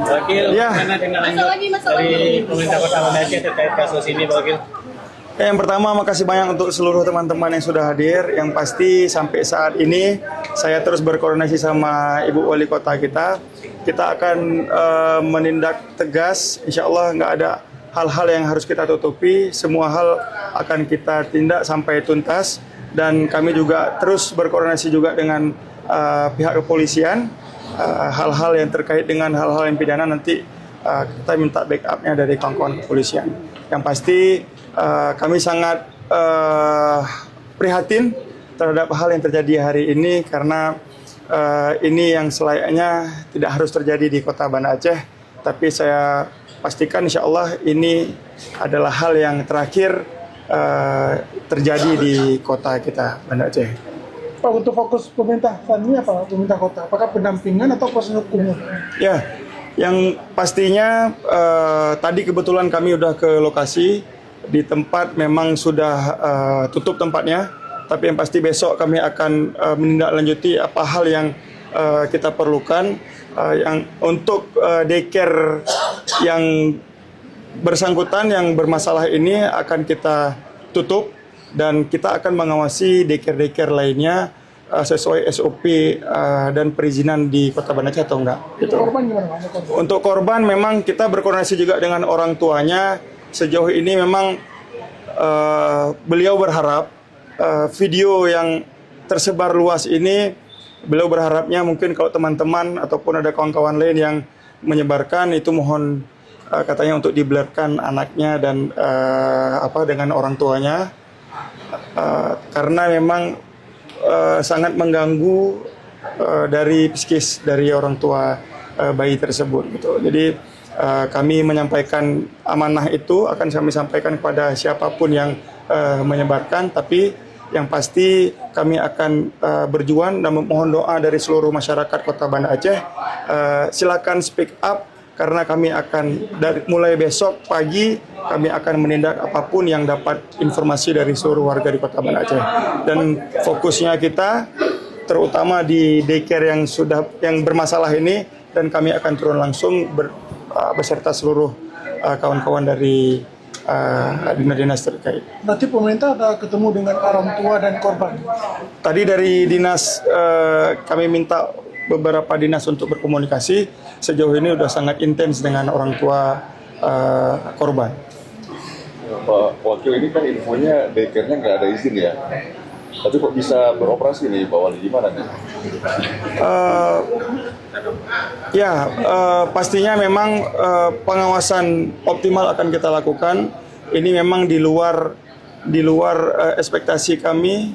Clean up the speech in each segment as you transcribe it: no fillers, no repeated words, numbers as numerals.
Wakil, Ya. mana tindak lanjut dari pemerintah Kota Banda Aceh terkait kasus ini, Pak Wakil? Yang pertama, makasih banyak untuk seluruh teman-teman yang sudah hadir. Yang pasti sampai saat ini saya terus berkoordinasi sama Ibu Wali Kota kita. Kita akan menindak tegas, insya Allah nggak ada hal-hal yang harus kita tutupi. Semua hal akan kita tindak sampai tuntas. Dan kami juga terus berkoordinasi juga dengan pihak kepolisian. Hal-hal yang terkait dengan hal-hal yang pidana nanti kita minta backupnya dari kawan-kawan kepolisian. Yang pasti kami sangat prihatin terhadap hal yang terjadi hari ini karena ini yang selayaknya tidak harus terjadi di Kota Banda Aceh. Tapi saya pastikan insya Allah ini adalah hal yang terakhir terjadi di kota kita Banda Aceh. Pak, untuk fokus pemerintah saat ini apa? Pemerintah kota, apakah pendampingan atau proses hukumnya? Ya, yang pastinya tadi kebetulan kami udah ke lokasi di tempat memang sudah tutup tempatnya, tapi yang pasti besok kami akan menindaklanjuti apa hal yang kita perlukan yang untuk daycare yang bersangkutan yang bermasalah ini akan kita tutup. Dan kita akan mengawasi daycare lainnya sesuai SOP dan perizinan di Kota Banda Aceh atau enggak. Gitu. Korban gimana Pak? Untuk korban memang kita berkoordinasi juga dengan orang tuanya. Sejauh ini memang beliau berharap video yang tersebar luas ini, beliau berharapnya mungkin kalau teman-teman ataupun ada kawan-kawan lain yang menyebarkan itu mohon katanya untuk diblurkan anaknya dan dengan orang tuanya. Karena memang sangat mengganggu dari psikis dari orang tua bayi tersebut gitu. Jadi kami menyampaikan amanah itu akan kami sampaikan kepada siapapun yang menyebarkan, tapi yang pasti kami akan berjuang dan memohon doa dari seluruh masyarakat Kota Banda Aceh. Silakan speak up karena kami akan mulai besok pagi kami akan menindak apapun yang dapat informasi dari seluruh warga di Kota Banda Aceh. Dan fokusnya kita terutama di daycare yang bermasalah ini, dan kami akan turun langsung beserta seluruh kawan-kawan dari dinas-dinas terkait. Berarti pemerintah ada ketemu dengan orang tua dan korban? Tadi dari dinas kami minta beberapa dinas untuk berkomunikasi. Sejauh ini sudah sangat intens dengan orang tua korban. Pak Wakil, ini kan infonya daycare-nya nggak ada izin ya? Tapi kok bisa beroperasi nih Pak Wali, gimana nih? Pastinya memang pengawasan optimal akan kita lakukan. Ini memang di luar ekspektasi kami,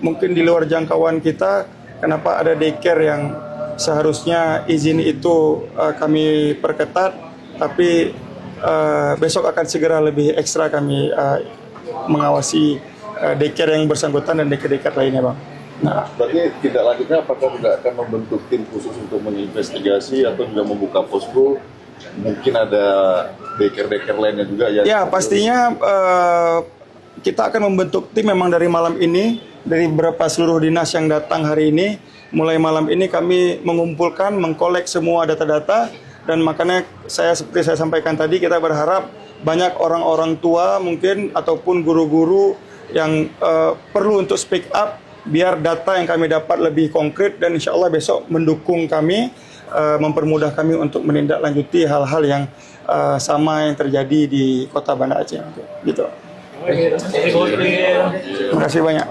mungkin di luar jangkauan kita. Kenapa ada daycare yang seharusnya izin itu kami perketat, tapi besok akan segera lebih ekstra kami mengawasi daycare yang bersangkutan dan daycare lainnya, Bang. Nah, berarti tidak lanjutnya apakah tidak akan membentuk tim khusus untuk menginvestigasi atau juga membuka posko? Mungkin ada daycare lainnya juga ya? Ya, pastinya kita akan membentuk tim memang dari malam ini. Dari beberapa seluruh dinas yang datang hari ini, mulai malam ini kami mengumpulkan, mengkolek semua data-data, dan makanya seperti saya sampaikan tadi, kita berharap banyak orang-orang tua mungkin ataupun guru-guru yang perlu untuk speak up biar data yang kami dapat lebih konkret, dan insya Allah besok mendukung kami, mempermudah kami untuk menindaklanjuti hal-hal yang sama yang terjadi di Kota Banda Aceh. Gitu. Terima kasih banyak.